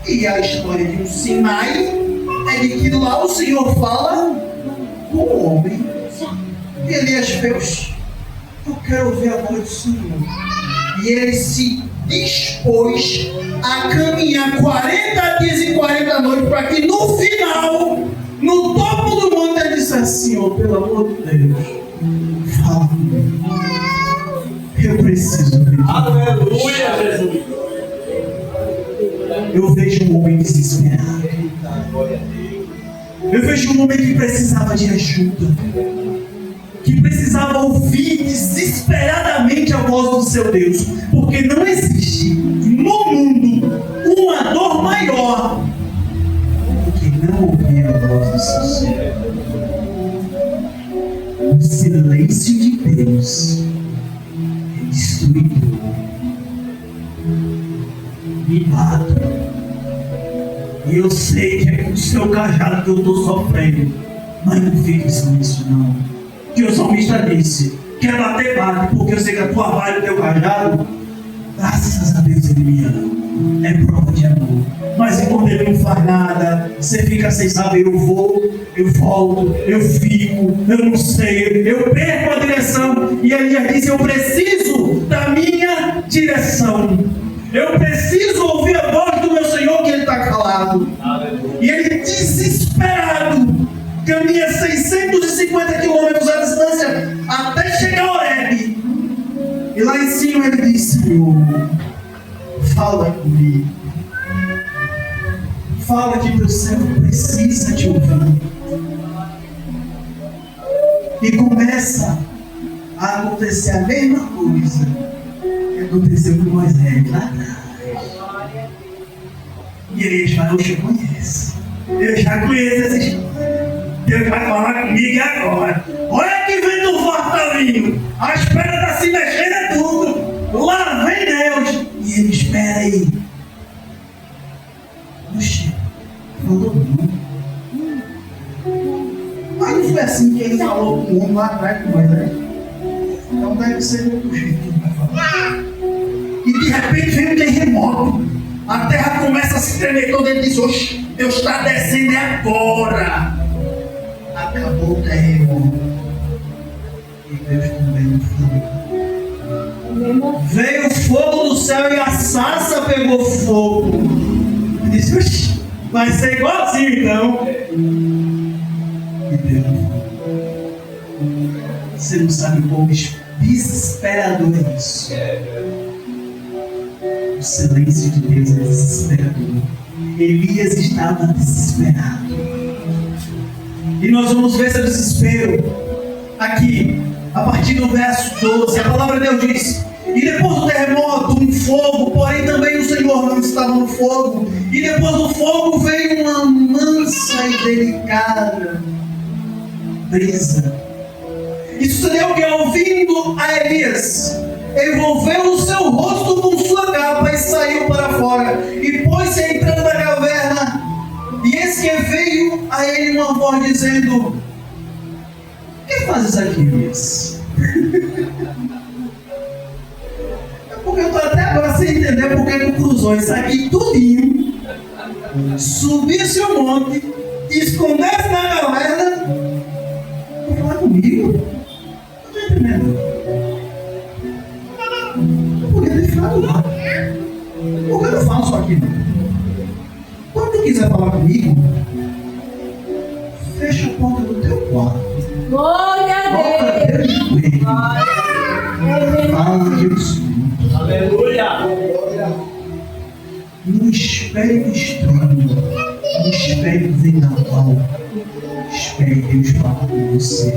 E a história de um Sinai é de que lá o Senhor fala com o homem. E Elias fez, eu quero ouvir a voz do Senhor. E ele se dispôs a caminhar 40 dias e 40 noites para que no final, no topo do monte, ele dissesse: Senhor, pelo amor de Deus, fala comigo. Eu preciso ver. Aleluia, Jesus. Eu vejo um homem desesperado. Eu vejo um homem que precisava de ajuda, que precisava ouvir desesperadamente a voz do seu Deus, porque não existe no mundo uma dor maior do que não ouvir a voz do seu Senhor. O silêncio de Deus é destruidor. Me mato. E eu sei que é com o seu cajado que eu estou sofrendo. Mas não fique em silêncio não. Que o salmista disse: quer bater, bate, porque eu sei que a tua vara e o teu cajado, graças a Deus, ele me ama. É prova de amor. Mas enquanto ele não faz nada, você fica sem saber. Eu vou, eu volto, eu fico, eu não sei, eu perco a direção. E ele diz: eu preciso da minha direção. Eu preciso ouvir a voz do meu Senhor, que ele está calado. E ele, desesperado, caminha 650 quilômetros à distância até chegar a Horebe. E lá em cima ele diz: Senhor, fala comigo. Fala que teu servo precisa te ouvir. E começa a acontecer a mesma coisa que aconteceu com Moisés lá atrás. E ele fala: eu conheço. Eu já conheço essa história. Deus vai falar comigo agora. Olha que vento forte tá vindo. A espera está se mexendo é tudo. Lá vem Deus. E ele espera aí. Oxe, falou não. Mas não foi assim que ele falou com o homem lá atrás com Moisés. Então deve ser do jeito que ele vai falar. E de repente vem um terremoto. A terra começa a se tremer toda. Ele diz: oxe, Deus está descendo agora. Acabou o terremoto. E Deus também não foi. Veio fogo do céu e a sarça pegou fogo. Ele disse: oxe, vai ser igualzinho então. E Deus não foi. Você não sabe como desesperador é isso. O silêncio de Deus é desesperador. Elias estava desesperado. E nós vamos ver esse desespero aqui, a partir do verso 12. A palavra de Deus diz: e depois do terremoto, um fogo, porém também o Senhor não estava no fogo. E depois do fogo veio uma mansa e delicada brisa. E sucedeu que, ouvindo a Elias, envolveu o seu rosto com sua capa e saiu para fora. E pôs-se à entrada da caverna. E eis que veio a ele uma voz dizendo: o que fazes aqui, Elias? É porque eu estou até agora sem entender porque tu cruzou isso aqui tudinho, subisse o monte, escondesse na caverna para falar comigo. Não estou entendendo. Eu podia ter ficado lá. Por que eu não faço aqui? Quando tu quiser falar comigo, fecha a porta do teu quarto. Glória a Coloca Deus. Deus no meio. Fala que eu sou. Aleluia. Não espere estranho. Não espere vendaval. Espere que aí Deus fala com você.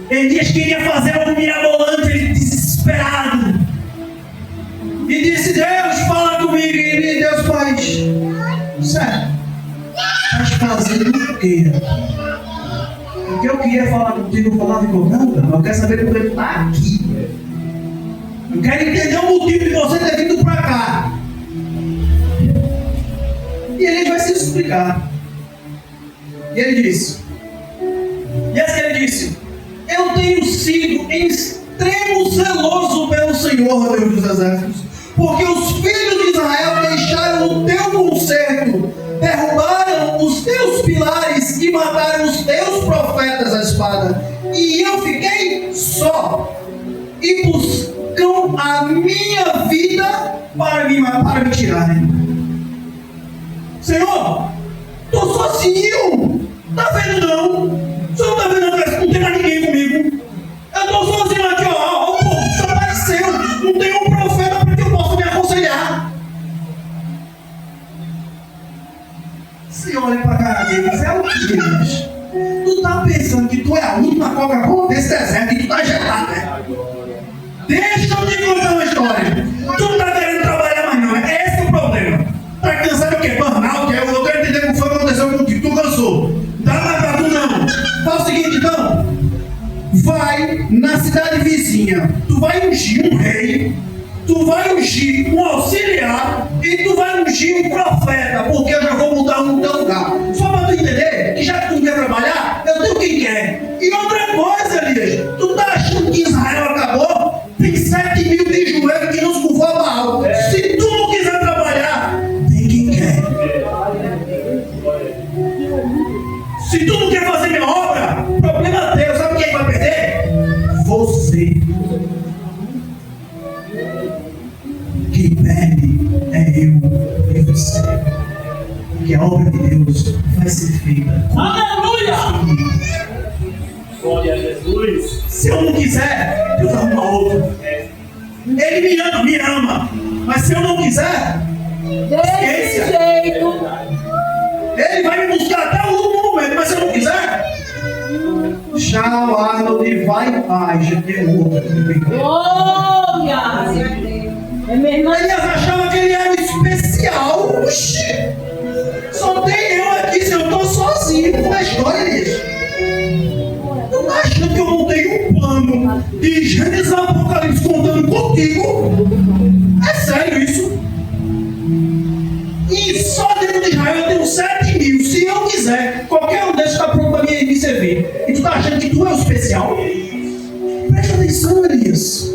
Elias queria fazer algo mirabolante, ele desesperado. E disse: Deus, fala comigo. E Deus faz: certo, estás fazendo o quê? Porque eu queria falar contigo, eu falava em qualquer lugar. Eu quero saber porque ele está aqui. Eu quero entender o motivo de você ter vindo para cá. E ele vai se explicar. E ele disse: eu tenho sido em extremo zeloso pelo Senhor, Deus dos exércitos, porque os filhos de Israel deixaram o teu conserto, derrubaram os teus pilares e mataram os teus profetas à espada. E eu fiquei só e buscam a minha vida para me tirarem. Senhor, estou sozinho. Tá vendo não? O senhor não tá vendo não tem mais ninguém comigo. Eu estou sozinho aqui, ó. O povo só apareceu. Não tem um profeta para que eu possa me aconselhar. Você olha para a cara dele e diz: é o que, Deus? Tu tá pensando que tu é a última Coca-Cola desse deserto e tu tá gelado, né? Deixa eu te contar uma história. Tu não tá querendo trabalhar mais não. Esse é o problema. Tá cansado o quê? Burnout? Eu quero entender o que foi que aconteceu contigo. Tu cansou. Não dá mais pra tu não. Faz o seguinte então. Vai na cidade vizinha. Tu vai ungir um rei. Tu vai ungir um auxiliar. E tu vai ungir um profeta. Porque eu já vou mudar no teu lugar. Só pra tu entender que já que tu não quer trabalhar, eu tenho quem quer. E outra coisa, Elias. Tu tá achando que Israel acabou? Tem 7 mil de joelho que nos curvou a Baal. Se tu não quiser trabalhar, tem quem quer. Se tu não quer fazer minha obra, problema é teu. Sabe quem vai perder? Você. Quem perde é eu e você. Porque a obra de Deus vai ser feita. Aleluia! Glória a Jesus. Se eu não quiser, Deus arruma outro. Ele me ama. Mas se eu não quiser, Desse jeito. ele vai me buscar até o último momento. Mas se eu não quiser, tchau, Arnold, vai em paz. Já tem outro. Glória. É mesmo. Elias achava que ele era especial. Oxi! Só tem eu aqui, se eu estou sozinho com a história, Elias. Tu tá achando que eu não tenho um plano de Gênesis e Apocalipse contando contigo? É sério isso? E só dentro de Israel eu tenho 7 mil. Se eu quiser, qualquer um desses está pronto para me servir. E tu tá achando que tu é o especial? Presta atenção, Elias.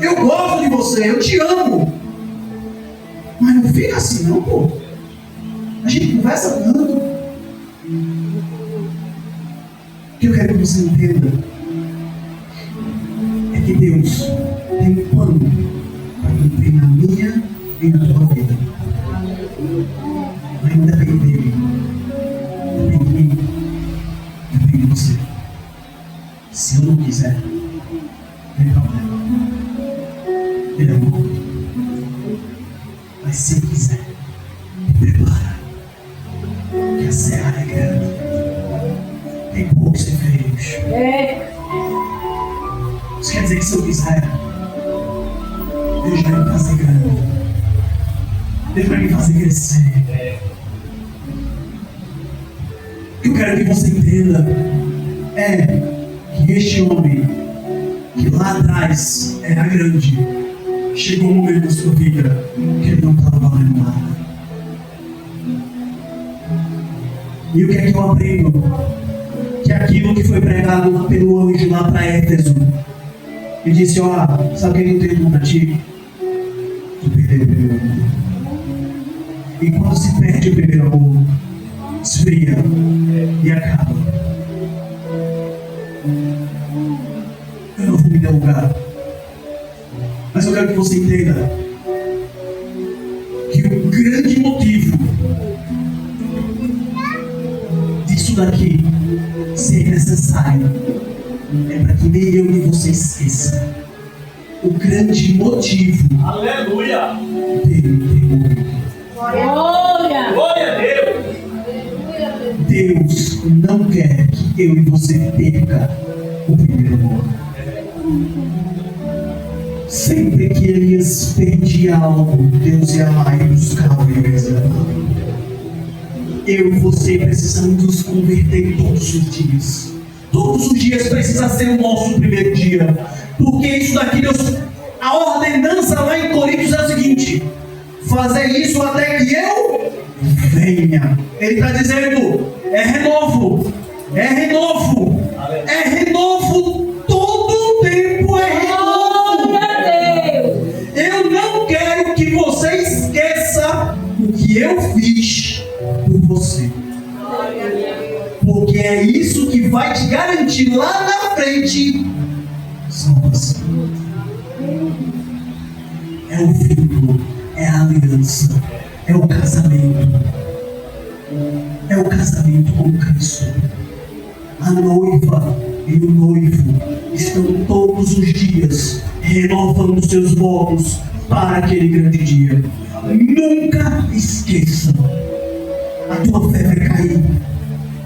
Eu gosto de você, eu te amo. Mas não fica assim não, pô. A gente conversa tanto. O que eu quero que você entenda é que Deus tem um plano para cumprir na minha e na tua vida. Mas não depende dele. Depende de mim. Depende de você. Se eu não quiser, ele vai problema. Ele é bom. Mas se eu quiser, prepara. Que a serra é grande. Tem poucos ceifeiros. Isso quer dizer que se eu quiser, Deus vai me fazer grande. Deus vai me fazer crescer. O que eu quero que você entenda é que este homem, que lá atrás era grande, chegou um momento na sua vida que ele não estava valendo nada. E o que é que eu aprendo? Que aquilo que foi pregado pelo anjo lá para Éfeso, ele disse: ó, sabe o que eu tenho para ti? Tu perdeu o primeiro amor. E quando se perde o primeiro amor, esfria e acaba. Eu não vou me lugar, mas eu quero que você entenda que o grande motivo disso daqui ser necessário é para que nem eu nem você esqueça o grande motivo Aleluia! dele ter morrido. Glória. Glória a Deus! Deus não quer que eu e você perca o primeiro amor. Sempre que Elias perdia algo, Deus ia lá e buscava e reservava. Eu e você precisamos nos converter todos os dias. Todos os dias precisa ser o nosso primeiro dia. Porque isso daqui, Deus, a ordenança lá em Coríntios é o seguinte: fazer isso até que eu venha. Ele está dizendo, é renovo. É renovo. É renovo. Todo o tempo é renovo. Eu não quero que você esqueça o que eu fiz por você. Porque é isso que vai te garantir lá na frente salvação. É o vínculo, é a aliança, é o casamento. É o casamento com Cristo. A noiva e o noivo estão todos os dias renovando seus votos para aquele grande dia. Nunca esqueça. A tua fé vai cair.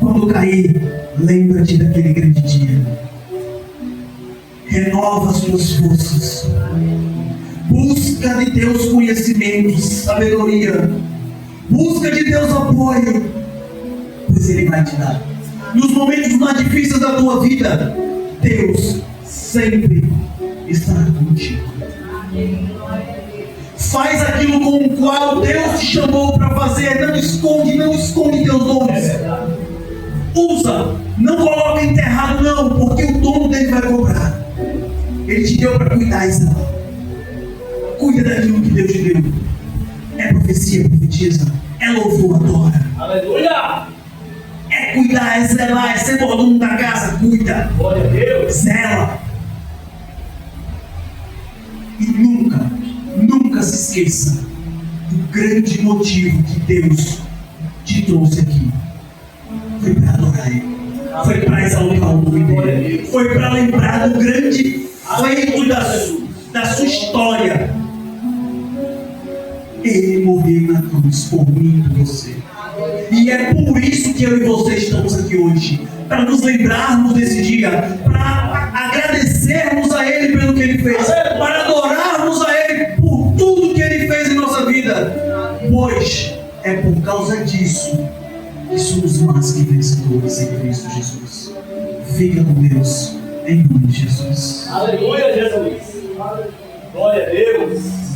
Quando cair, lembra-te daquele grande dia. Renova as tuas forças. Busca de Deus conhecimento, sabedoria. Busca de Deus apoio, pois Ele vai te dar. Nos momentos mais difíceis da tua vida, Deus sempre estará contigo. Faz aquilo com o qual Deus te chamou para fazer. Não esconde teus dons. Usa, não coloca enterrado não, porque o dono dele vai cobrar. Ele te deu para cuidar, Israel. Cuida daquilo que Deus te deu. É profecia, profetiza. É louvor, adora. Aleluia! É cuidar, é zelar, é ser mordomo da casa. Cuida. Glória a Deus! Zela. E nunca se esqueça do grande motivo que Deus te trouxe aqui. Foi para adorar Ele. Foi para exaltar o nome dele. Foi para lembrar do grande feito da sua história. Ele morreu na cruz por mim e por você. E é por isso que eu e você estamos aqui hoje. Para nos lembrarmos desse dia. Para agradecermos a Ele pelo que Ele fez. Para adorarmos a Ele por tudo que Ele fez em nossa vida. Pois é por causa disso que somos mais que vencedores em Cristo Jesus. Fica com Deus em nome de Jesus. Aleluia, Jesus! Glória a Deus!